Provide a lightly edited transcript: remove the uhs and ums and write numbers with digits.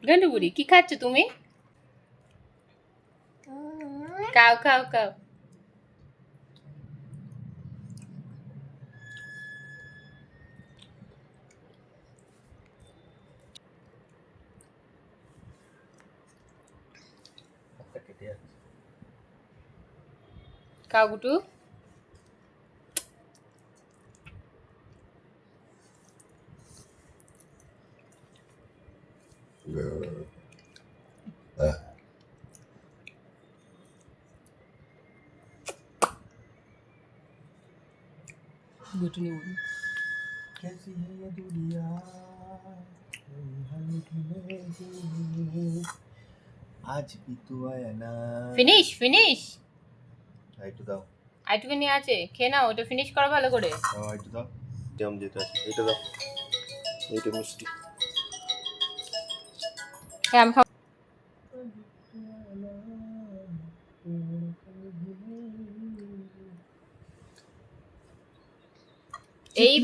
গন্ডু বুড়ি কি খাচ্ছ তুমি? খাও খাও খাও। খাও গুটু। गुटू ने बोली कैसी है ये दुनिया आज भी तू आया ना ফিনিশ ফিনিশ একটু দাও আইটুকুনি আছে খেয়ে নাও, ওটা ফিনিশ করো ভালো করে। একটু দাও যেমন যেটা আছে এটা দাও, এটা মিষ্টি। হ্যাঁ আমি খাবো। এই